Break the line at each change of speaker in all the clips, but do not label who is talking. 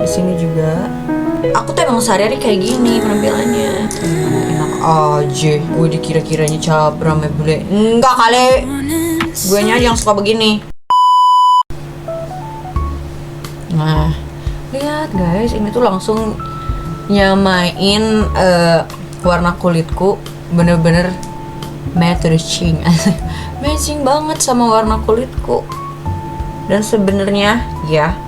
sini juga. Aku tuh emang sehari-hari kayak gini penampilannya. Enak aja, gue dikira-kiranya cabra bule. Enggak kali, gue aja yang suka begini. Nah, lihat guys, ini tuh langsung nyamain warna kulitku, bener-bener matching. Matching banget sama warna kulitku. Dan sebenarnya ya,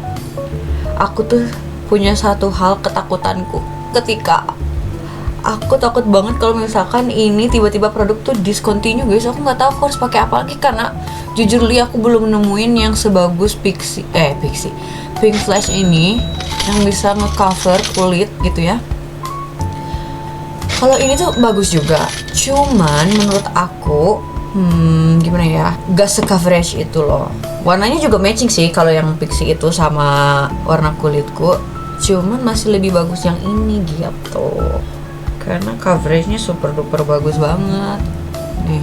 aku tuh punya satu hal ketakutanku ketika aku takut banget kalau misalkan ini tiba-tiba produk tuh discontinue guys. Aku nggak tahu aku harus pakai apa lagi, karena jujur li aku belum nemuin yang sebagus Pink Flash ini yang bisa ngecover kulit gitu ya. Kalau ini tuh bagus juga, cuman menurut aku gimana ya, gak se-coverage itu loh. Warnanya juga matching sih kalau yang Pixi itu sama warna kulitku, cuman masih lebih bagus yang ini gitu, karena coveragenya super duper bagus banget nih.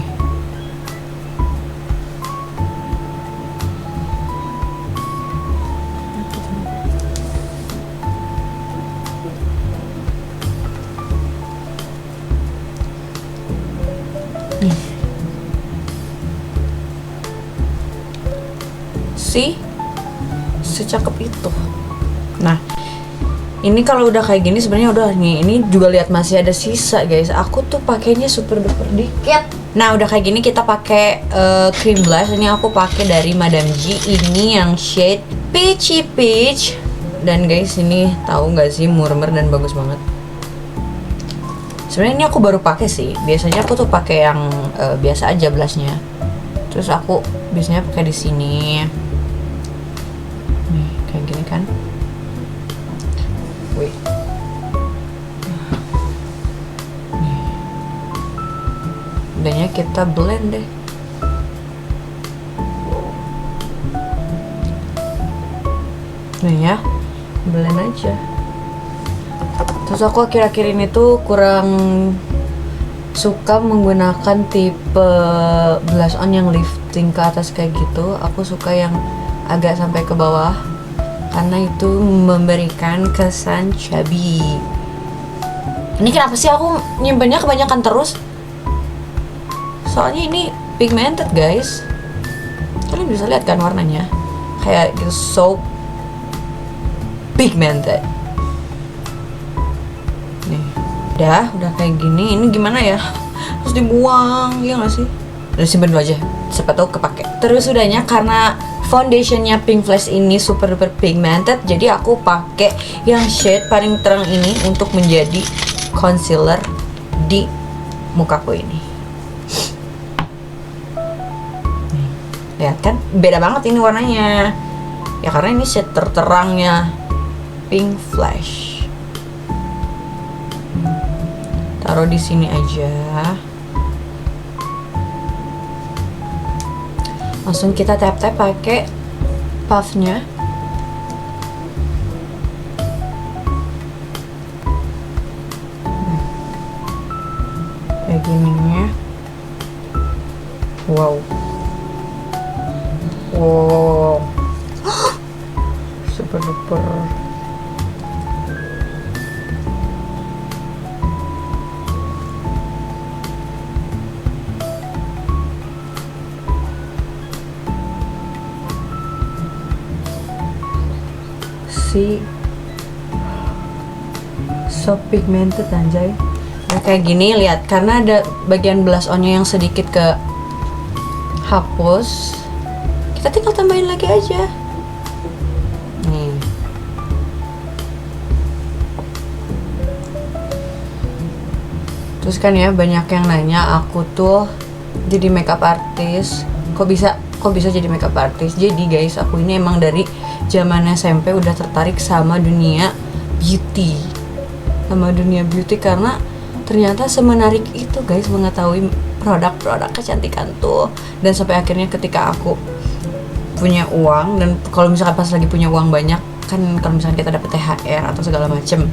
Secakep itu. Nah, ini kalau udah kayak gini sebenarnya udah nih. Ini juga lihat masih ada sisa guys. Aku tuh pakainya super duper dikit. Nah, udah kayak gini kita pakai cream blush. Ini aku pakai dari Madame G. Ini yang shade Peachy Peach. Dan guys, ini tahu nggak sih, murmer dan bagus banget. Sebenarnya ini aku baru pakai sih. Biasanya aku tuh pakai yang biasa aja blushnya. Terus aku biasanya pakai di sini. Nih, kayak gini kan. Wih. Nih. Udahnya kita blend deh. Nih ya, blend aja. Terus aku akhir-akhir ini tuh kurang suka menggunakan tipe blush on yang lifting ke atas kayak gitu. Aku suka yang agak sampai ke bawah, karena itu memberikan kesan chubby. Ini kenapa sih aku nyimpennya kebanyakan terus? Soalnya ini pigmented guys. Kalian bisa lihat kan warnanya, kayak gitu, so pigmented. Nih, udah kayak gini. Ini gimana ya? Harus dibuang, ya nggak sih? Udah simpen dulu aja, siapa tahu kepake. Terus udahnya, karena foundationnya Pink Flash ini super duper pigmented, jadi aku pakai yang shade paling terang ini untuk menjadi concealer di mukaku ini. Lihat kan, beda banget ini warnanya. Ya karena ini shade terterangnya Pink Flash. Taruh di sini aja. Langsung kita tap-tap pakai puffnya. Kayak gini ya. Wow. Super duper. So pigmented anjay. Nah, kayak gini lihat, karena ada bagian blush onnya yang sedikit ke hapus, kita tinggal tambahin lagi aja. Nih. Terus kan ya, banyak yang nanya aku tuh jadi makeup artist. Kok bisa jadi makeup artist? Jadi guys, aku ini emang dari zaman SMP udah tertarik sama dunia beauty. Karena ternyata semenarik itu guys mengetahui produk-produk kecantikan tuh. Dan sampai akhirnya ketika aku punya uang, dan kalau misalkan pas lagi punya uang banyak kan, kalau misalkan kita dapet THR atau segala macem,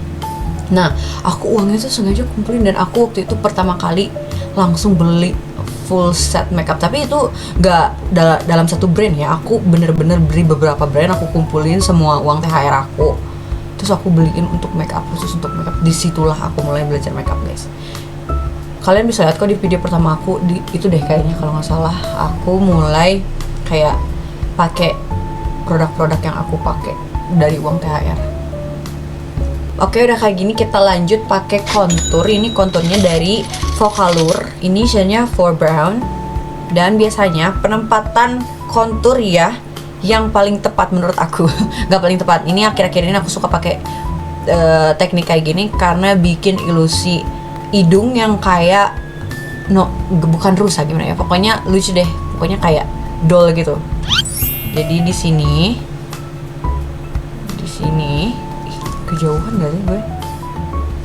nah aku uangnya tuh sengaja kumpulin, dan aku waktu itu pertama kali langsung beli full set makeup. Tapi itu gak dalam satu brand ya, aku bener-bener beli beberapa brand, aku kumpulin semua uang THR aku. terus aku beliin untuk makeup, khusus untuk makeup. Disitulah aku mulai belajar makeup guys. Kalian bisa lihat kok di video pertama aku itu deh kayaknya kalau nggak salah, aku mulai kayak pakai produk-produk yang aku pakai dari uang THR. Oke, udah kayak gini kita lanjut pakai kontur. Ini konturnya dari Vocalour. Ini shade-nya For Brown. Dan biasanya penempatan kontur ya yang paling tepat menurut aku. Gak paling tepat. Ini akhir-akhir ini aku suka pakai teknik kayak gini karena bikin ilusi hidung yang kayak bukan rusak gimana ya. Pokoknya lucu deh. Pokoknya kayak doll gitu. Jadi di sini kejauhan gak sih gue?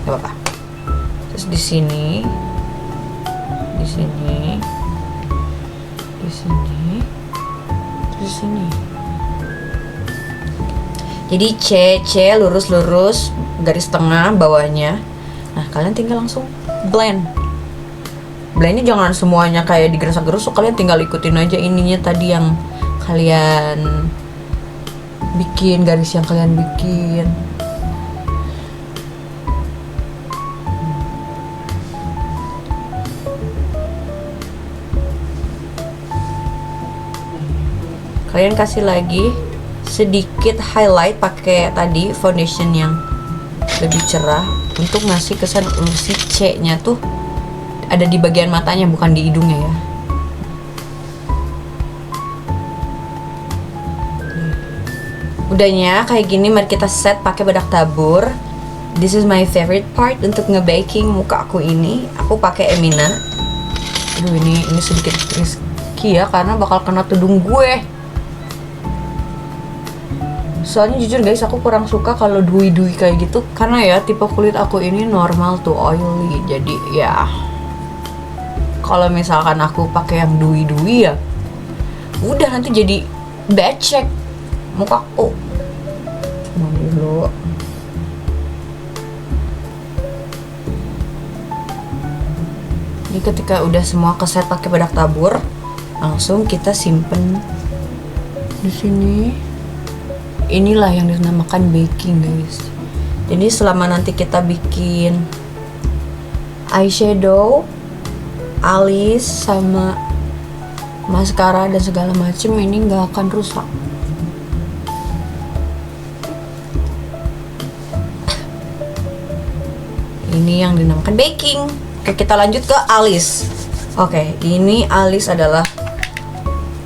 Gak apa-apa. Terus di sini, terus di sini. Jadi C lurus garis tengah bawahnya. Nah kalian tinggal langsung blend. Blendnya jangan semuanya kayak digerus-gerus. Kalian tinggal ikutin aja ininya tadi yang kalian bikin, garis yang kalian bikin. Kalian kasih lagi sedikit highlight pakai tadi foundation yang lebih cerah untuk ngasih kesan ilusi C-nya tuh ada di bagian matanya, bukan di hidungnya ya. Udahnya kayak gini, mari kita set pakai bedak tabur. This is my favorite part untuk nge-baking muka aku ini. Aku pakai Emina. Aduh ini sedikit risky ya karena bakal kena tudung gue. Soalnya jujur guys, aku kurang suka kalau dewy-dewy kayak gitu karena ya tipe kulit aku ini normal to oily. Jadi ya kalau misalkan aku pakai yang dewy-dewy ya udah nanti jadi becek mukaku. Cuma dulu. Jadi ketika udah semua keset pakai bedak tabur, langsung kita simpen di sini. Inilah yang dinamakan baking guys. Jadi selama nanti kita bikin eyeshadow, alis, sama maskara dan segala macem, ini nggak akan rusak. Ini yang dinamakan baking. Oke, kita lanjut ke alis. Oke, ini alis adalah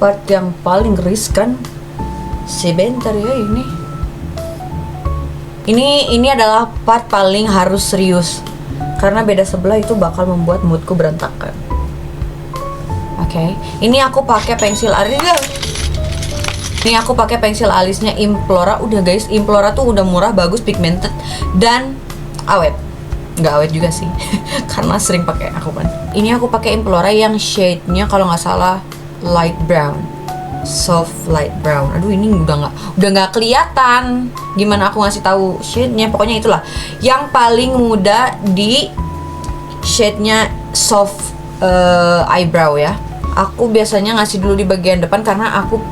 part yang paling riskan. Sebentar ya ini adalah part paling harus serius karena beda sebelah itu bakal membuat moodku berantakan. Oke, ini aku pakai pensil alis. Ini aku pakai pensil alisnya Implora. Udah guys, Implora tuh udah murah, bagus, pigmented dan awet. Nggak awet juga sih karena sering pakai aku kan. Ini aku pakai Implora yang shade-nya kalau nggak salah light brown. Soft light brown. Aduh ini udah nggak kelihatan. Gimana aku ngasih tahu shade-nya? Pokoknya itulah yang paling mudah di shade-nya soft eyebrow ya. Aku biasanya ngasih dulu di bagian depan karena aku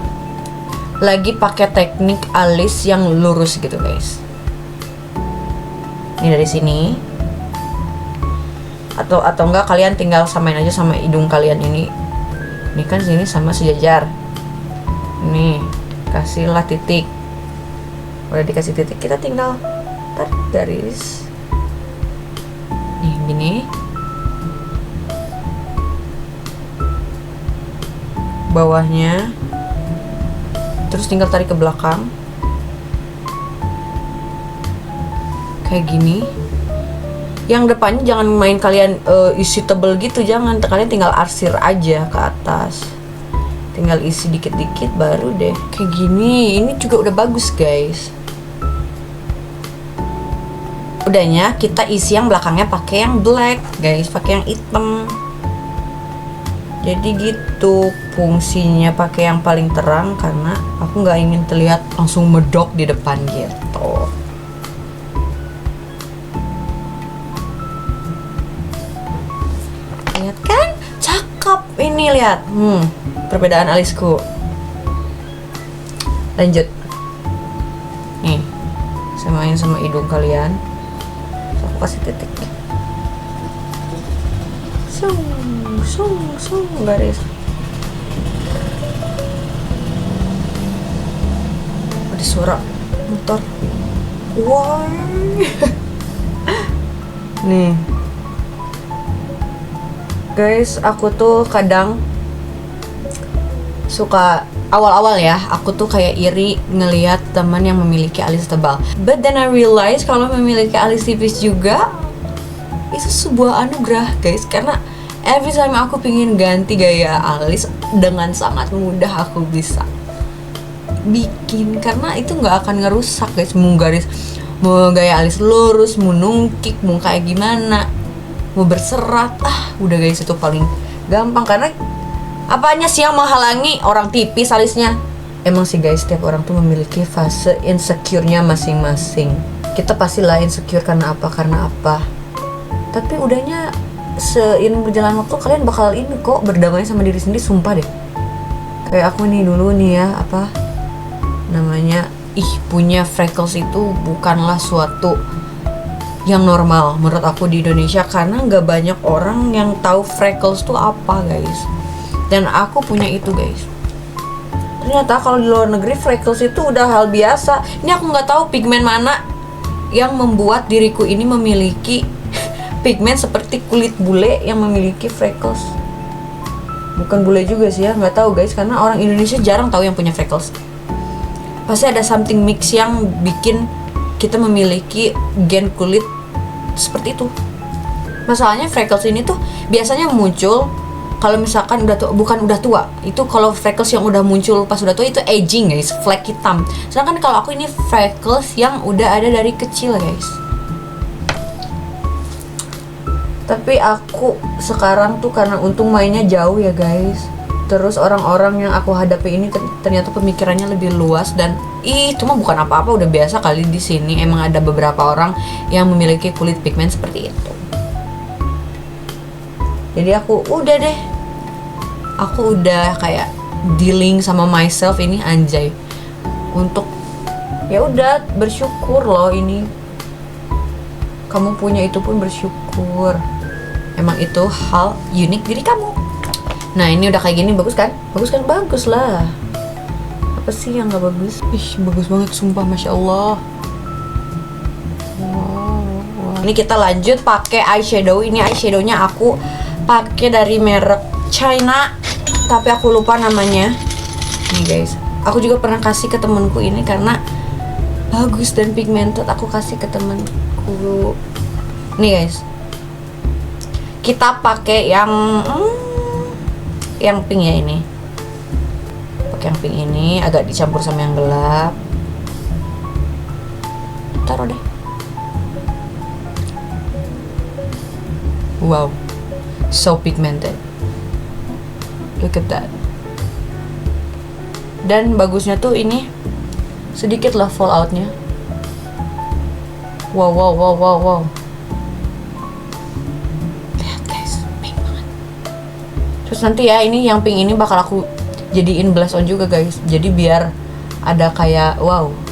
lagi pakai teknik alis yang lurus gitu guys. Ini dari sini. Atau enggak kalian tinggal samain aja sama hidung kalian ini. Ini kan sini sama sejajar. Nih, kasihlah titik. Udah dikasih titik, kita tinggal tarik garis. Nih, gini. Bawahnya. Terus tinggal tarik ke belakang. Kayak gini. Yang depannya jangan main kalian isi tebel gitu, jangan. Kalian tinggal arsir aja ke atas. Tinggal isi dikit-dikit baru deh kayak gini. Ini juga udah bagus guys. Udahnya kita isi yang belakangnya pakai yang black guys, pakai yang hitam. Jadi gitu fungsinya pakai yang paling terang karena aku nggak ingin terlihat langsung medok di depan gitu. Lihat kan, cakep ini, lihat. Perbedaan alisku. Lanjut. Nih. samain sama hidung kalian. So, aku kasih titik. Garis. Ada suara motor. Wah. Nih. Guys, aku tuh kadang suka awal-awal ya, aku tuh kayak iri ngelihat teman yang memiliki alis tebal. But then I realize kalau memiliki alis tipis juga itu sebuah anugerah, guys. Karena every time aku pingin ganti gaya alis, dengan sangat mudah aku bisa bikin, karena itu nggak akan ngerusak, guys. Mau gaya alis lurus, mau nungkik, mau kayak gimana, mau berserat, udah guys, itu paling gampang. Karena apanya sih yang menghalangi orang tipis alisnya? Emang sih guys, setiap orang tuh memiliki fase insecure-nya masing-masing. Kita pastilah insecure karena apa. Tapi udahnya seiring berjalan waktu kalian bakal ini kok berdamai sama diri sendiri, sumpah deh. Kayak aku nih dulu nih ya, punya freckles itu bukanlah suatu yang normal menurut aku di Indonesia, karena nggak banyak orang yang tahu freckles tuh apa, guys. Dan aku punya itu, guys. Ternyata kalau di luar negeri freckles itu udah hal biasa. Ini aku nggak tahu pigmen mana yang membuat diriku ini memiliki pigmen seperti kulit bule yang memiliki freckles. Bukan bule juga sih ya, nggak tahu guys, karena orang Indonesia jarang tahu yang punya freckles. Pasti ada something mix yang bikin kita memiliki gen kulit seperti itu. Masalahnya freckles ini tuh biasanya muncul kalau misalkan udah tua, bukan udah tua. Itu kalau freckles yang udah muncul pas udah tua itu aging, guys, flek hitam. Sedangkan kalau aku ini freckles yang udah ada dari kecil, guys. Tapi aku sekarang tuh karena untung mainnya jauh ya, guys. Terus orang-orang yang aku hadapi ini ternyata pemikirannya lebih luas, dan itu mah bukan apa-apa, udah biasa kali di sini. Emang ada beberapa orang yang memiliki kulit pigmen seperti itu. Jadi aku udah kayak dealing sama myself ini, anjay. Untuk ya udah bersyukur loh, ini kamu punya itu pun bersyukur. Emang itu hal unik diri kamu. Nah, ini udah kayak gini, bagus kan? Bagus lah. Apa sih yang gak bagus? Bagus banget sumpah, Masya Allah. Wow. Ini kita lanjut pakai eyeshadow. Ini eyeshadownya aku pakai dari merek China, tapi aku lupa namanya. Nih guys, aku juga pernah kasih ke temenku ini karena bagus dan pigmented. Aku kasih ke temenku. Nih guys, kita pakai yang pink ya ini. Pakai yang pink ini, agak dicampur sama yang gelap. Taruh deh. Wow, so pigmented. Look at that. Dan bagusnya tuh ini sedikit lah falloutnya. Wow. Lihat guys, pink banget. Terus nanti ya, ini yang pink ini bakal aku jadiin blush on juga, guys. Jadi biar ada kayak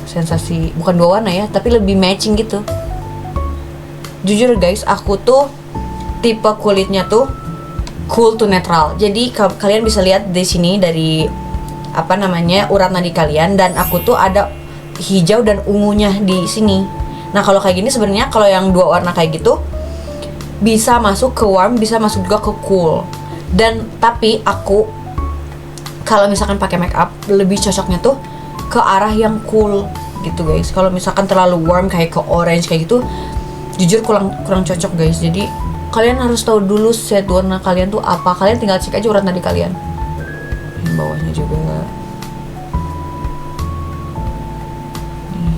sensasi, bukan dua warna ya, tapi lebih matching gitu. Jujur guys, aku tuh tipe kulitnya tuh cool to neutral. Jadi kalian bisa lihat di sini dari urat nadi kalian, dan aku tuh ada hijau dan ungunya di sini. Nah, kalau kayak gini sebenarnya kalau yang dua warna kayak gitu bisa masuk ke warm, bisa masuk juga ke cool. Dan tapi aku kalau misalkan pakai make up lebih cocoknya tuh ke arah yang cool gitu, guys. Kalau misalkan terlalu warm kayak ke orange kayak gitu, jujur kurang cocok, guys. Jadi kalian harus tahu dulu set warna kalian tuh apa. Kalian tinggal cek aja urat nadi kalian. Yang bawahnya juga. Nih,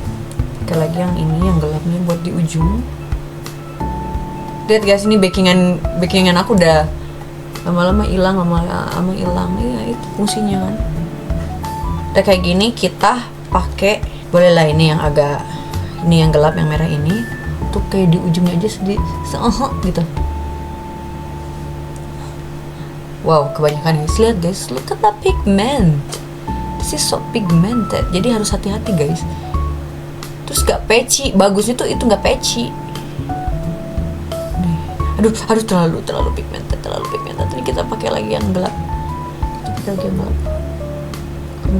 pakai lagi yang ini, yang gelapnya buat di ujung. Lihat guys, ini backingan aku udah lama-lama hilang. Iya, itu fungsinya kan. Udah kayak gini, kita pakai bolehlah ini yang agak, ini yang gelap, yang merah ini tuh kayak di ujungnya aja gitu. Wow, kebanyakan guys. Lihat guys, look at the pigment. This is so pigmented. Jadi harus hati-hati guys. terus gak patchy. Bagusnya tuh itu gak patchy. Nih. Aduh terlalu pigmented. Ini kita pakai lagi yang gelap. Karena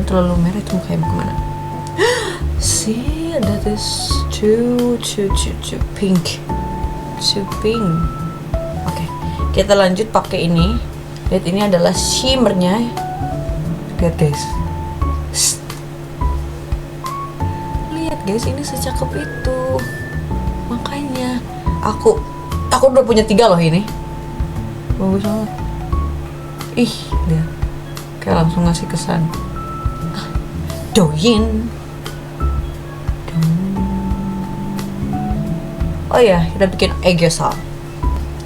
terlalu merah itu mukanya mau kemana? See, that is too pink. Too pink. Oke, kita lanjut pakai ini. Lihat, ini adalah shimmernya. Lihat guys. Lihat guys, ini secakep itu. Makanya aku udah punya 3 loh ini. Bagus banget. Ih, lihat. Kayak langsung ngasih kesan. Doyin. Oh iya, kita bikin aegyosil.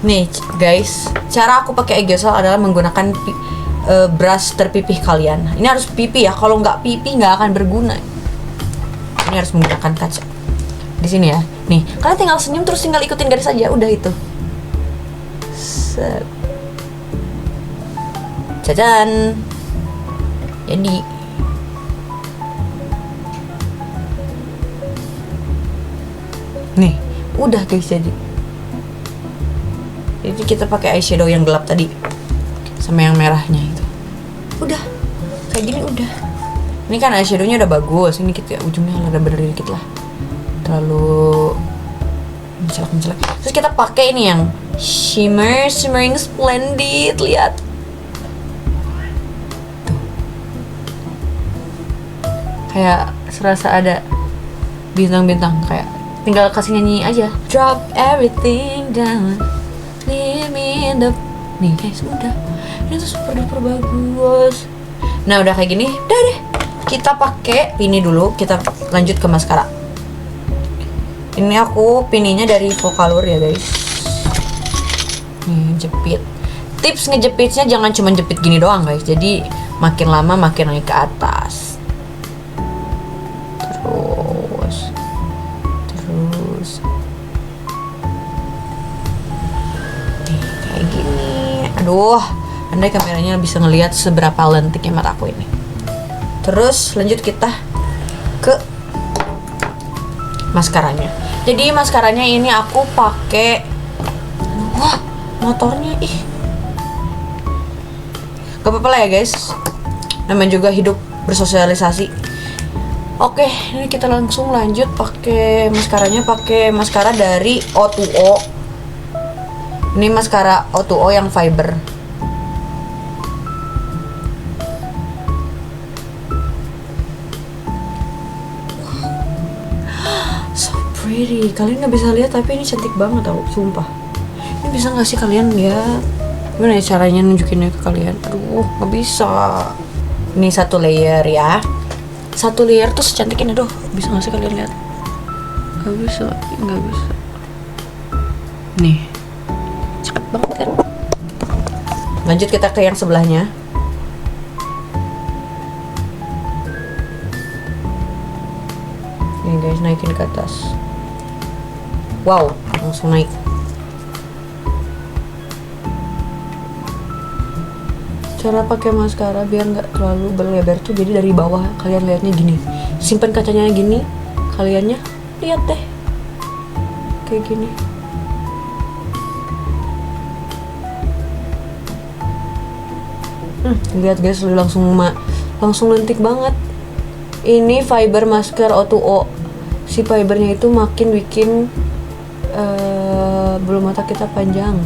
Nih guys, cara aku pakai aegyosil adalah menggunakan brush terpipih kalian. Ini harus pipih ya, kalau nggak pipih nggak akan berguna. Ini harus menggunakan kaca. Di sini ya. Nih, kalian tinggal senyum terus tinggal ikutin garis aja, udah itu. Set. Jajan. Jadi nih, udah guys jadi kita pakai eyeshadow yang gelap tadi sama yang merahnya itu. Udah kayak gini udah. Ini kan eyeshadownya udah bagus. Ini kita ujungnya ada bener dikit lah. Terlalu mencelak. Terus kita pakai ini yang shimmering splendid. Lihat. Tuh. Kayak serasa ada bintang-bintang, kayak tinggal kasih nyanyi aja. Drop everything down, leave me in the. Nih guys, udah. Ini tuh super duper bagus. Nah udah kayak gini, udah deh. Kita pakai pini dulu. Kita lanjut ke maskara. Ini aku pininya dari Vocaloid ya guys. Nih jepit. Tips ngejepitnya jangan cuma jepit gini doang guys. Jadi makin lama makin naik ke atas. Terus nih kayak gini. Aduh, andai kameranya bisa ngelihat seberapa lentiknya mataku ini. Terus lanjut kita ke maskaranya. Jadi maskaranya ini aku pakai, wah motornya ih, gak apa-apa lah ya guys. Namanya juga hidup bersosialisasi. Oke, ini kita langsung lanjut pakai maskaranya. Pakai maskara dari O2O. Ini maskara O2O yang fiber. So pretty. Kalian nggak bisa lihat tapi ini cantik banget tau, sumpah. Ini bisa nggak sih kalian lihat? Gimana ya caranya nunjukinnya ke kalian? Aduh, nggak bisa. Ini satu layer ya. Satu layer tuh secantik ini. Aduh, bisa nggak sih kalian lihat? Nggak bisa. Nih, cepet banget kan? Lanjut kita ke yang sebelahnya. Nih guys, naikin ke atas. Wow, langsung naik. Cara pakai maskara biar nggak terlalu berlebar tuh, jadi dari bawah kalian lihatnya gini. Simpan kacanya gini, kaliannya lihat deh kayak gini. Lihat guys, langsung lentik banget. Ini fiber masker O2O. Si fibernya itu makin bikin bulu mata kita panjang.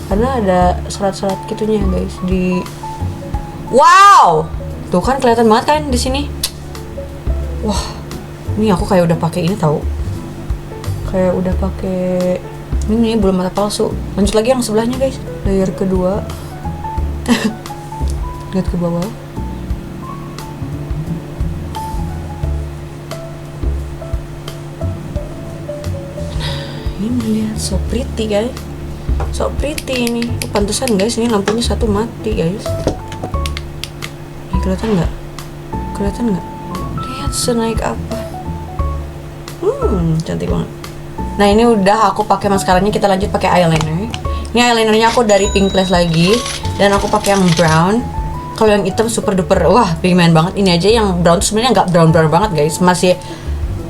Karena ada serat-serat gitunya guys di. Wow, tuh kan kelihatan banget kan di sini. Wah, ini aku kayak udah pakai ini tahu. Kayak udah pakai ini bulu mata palsu. Lanjut lagi yang sebelahnya guys, layer kedua. Lihat ke bawah. Ini lihat, so pretty guys. So pretty ini. Pantesan guys, ini lampunya satu mati guys. Ini kelihatan nggak? Lihat senaik apa. Cantik banget. Nah ini udah aku pakai maskaranya. Kita lanjut pakai eyeliner. Ini eyelinernya aku dari Pink Place lagi, dan aku pakai yang brown. Kalau yang hitam super duper, wah pigmen banget. Ini aja yang brown tuh sebenarnya nggak brown banget guys, masih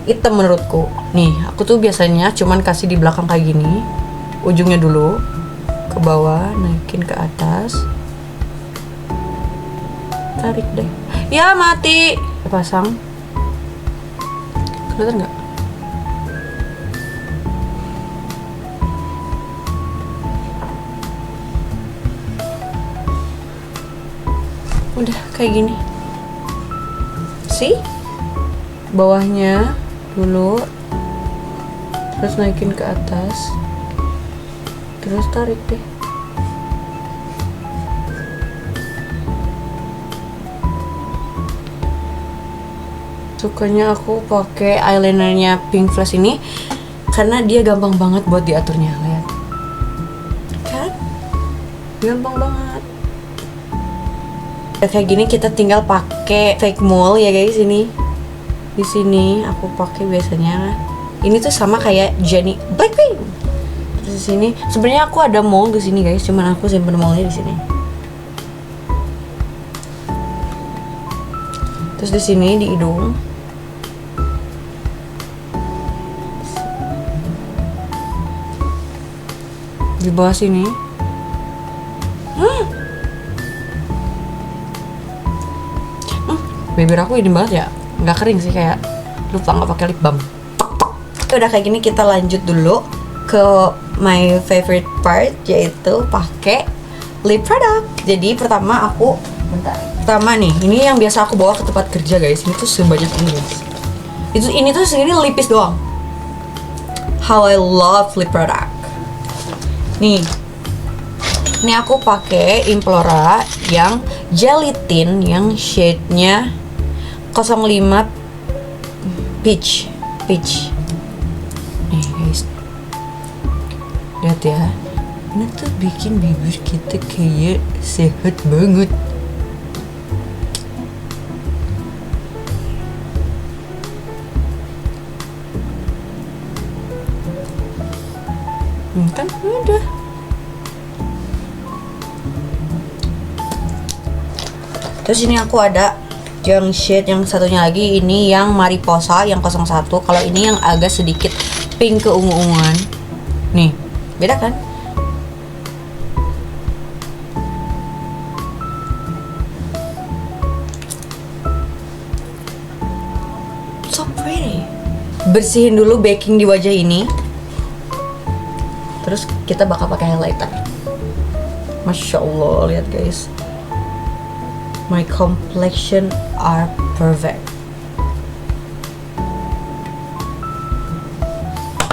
hitam menurutku. Nih, aku tuh biasanya cuman kasih di belakang kayak gini, ujungnya dulu ke bawah, naikin ke atas, tarik deh. Ya mati, pasang. Kelihatan nggak? Udah kayak gini. See? Bawahnya dulu, terus naikin ke atas, terus tarik deh. Sukanya aku pakai eyelinernya Pink Flash ini karena dia gampang banget buat diaturnya. Lihat kan, gampang banget. Kayak gini kita tinggal pakai fake mole ya guys. Ini di sini aku pakai biasanya. Ini tuh sama kayak Jennie Blackpink. Terus di sini sebenarnya aku ada mole di sini guys, cuman aku simpen mole-nya di sini. Terus di sini di hidung. Di bawah sini. Bibir aku ini banget ya, nggak kering sih, kayak lupa nggak pakai lip balm. Udah kayak gini, kita lanjut dulu ke my favorite part, yaitu pakai lip product. Jadi pertama aku, pertama nih, ini yang biasa aku bawa ke tempat kerja guys. Ini tuh sebanyak ini guys. Ini tuh segini lipis doang. How I love lip product. Nih, ini aku pakai Implora yang Jelly Tint yang shade-nya 05 peach. Nih guys, lihat ya, ini tuh bikin bibir kita kayak sehat banget. Kan udah. Terus ini aku ada yang shade yang satunya lagi, ini yang Mariposa yang 01. Kalau ini yang agak sedikit pink keungu-unguan. Nih, beda kan? So pretty. Bersihin dulu baking di wajah ini. Terus kita bakal pakai highlighter. Masya Allah, lihat guys. My complexion are perfect.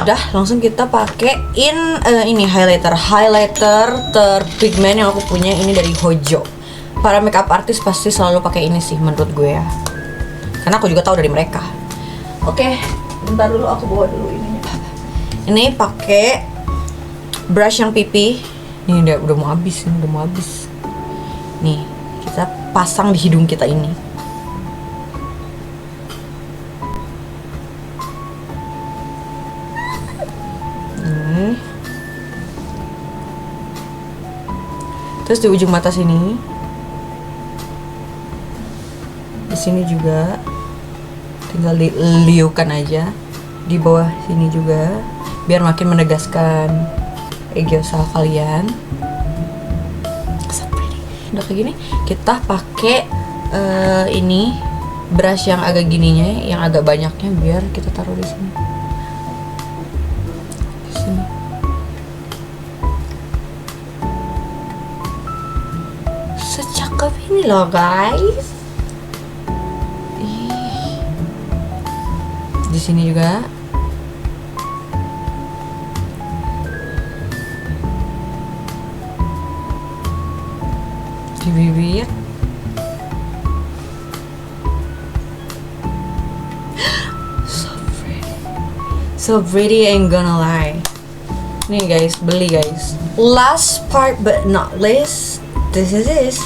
Udah, langsung kita pakein ini highlighter terpigmen yang aku punya, ini dari Hojo. Para makeup artist pasti selalu pakai ini sih menurut gue ya, karena aku juga tahu dari mereka. Oke, bentar dulu, aku bawa dulu ininya. Ini pakai brush yang pipi. Nih udah mau habis, Nih, kita pasang di hidung kita ini. Terus di ujung mata sini, di sini juga tinggal diliukan aja, di bawah sini juga, biar makin menegaskan egyosa kalian. Udah kayak gini, kita pakai ini brush yang agak gininya, yang agak banyaknya, biar kita taruh di sini. Secakep ini loh guys. Di sini juga. Di bibir. So pretty, ain't gonna lie. Nih guys, beli guys. Last part but not least, this is it.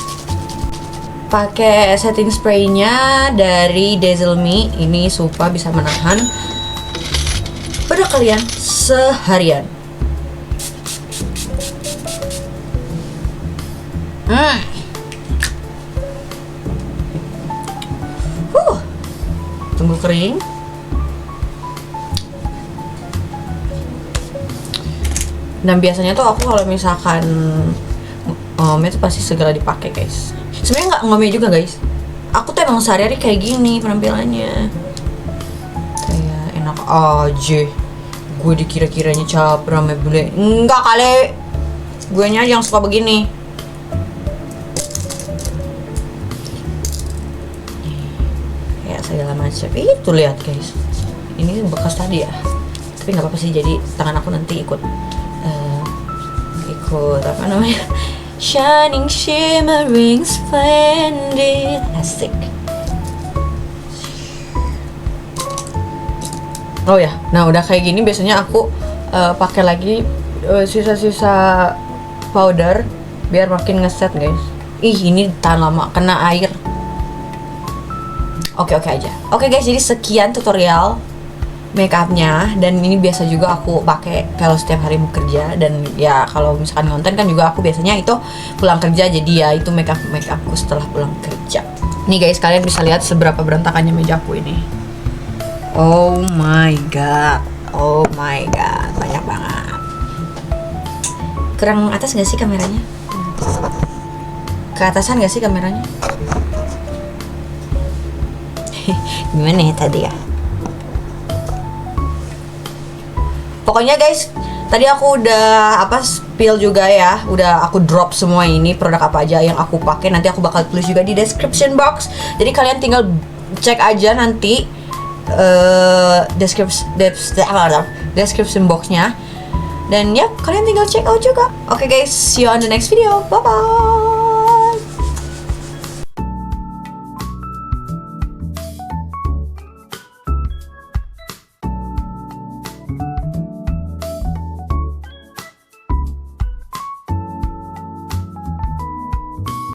Pakai setting spraynya dari Dazzle Me. Ini sumpah bisa menahan bedak kalian seharian. Tunggu kering. Dan biasanya tuh aku kalau misalkan ngome itu pasti segera dipakai guys. Sebenarnya nggak ngome juga guys. Aku tuh emang sehari-hari kayak gini penampilannya. Kayak enak aja. Gue dikira-kiranya capra me bule. Enggak kali. Gue nya yang suka begini. Kayak segala macam. Itu lihat guys. Ini bekas tadi ya. Tapi nggak apa-apa sih. Jadi tangan aku nanti ikut apa namanya? Shining, shimmering, splendid. Asik. Oh ya, nah udah kayak gini biasanya aku pakai lagi sisa-sisa powder biar makin ngeset guys. Ih, ini tahan lama, kena air. Oke aja. Oke guys, jadi sekian tutorial make upnya, dan ini biasa juga aku pakai kalau setiap hari mau kerja, dan ya kalau misalkan konten kan juga aku biasanya itu pulang kerja, jadi ya itu make upku setelah pulang kerja. Nih guys, kalian bisa lihat seberapa berantakannya mejaku ini. Oh my god, banyak banget. Kurang atas gak sih kameranya? Keatasan gak sih kameranya? Gimana ya tadi ya? Pokoknya guys, tadi aku udah spill juga ya, udah aku drop semua ini produk apa aja yang aku pakai. Nanti aku bakal tulis juga di description box. Jadi kalian tinggal cek aja nanti description boxnya. Dan ya kalian tinggal check out juga. Oke guys, see you on the next video. Bye bye.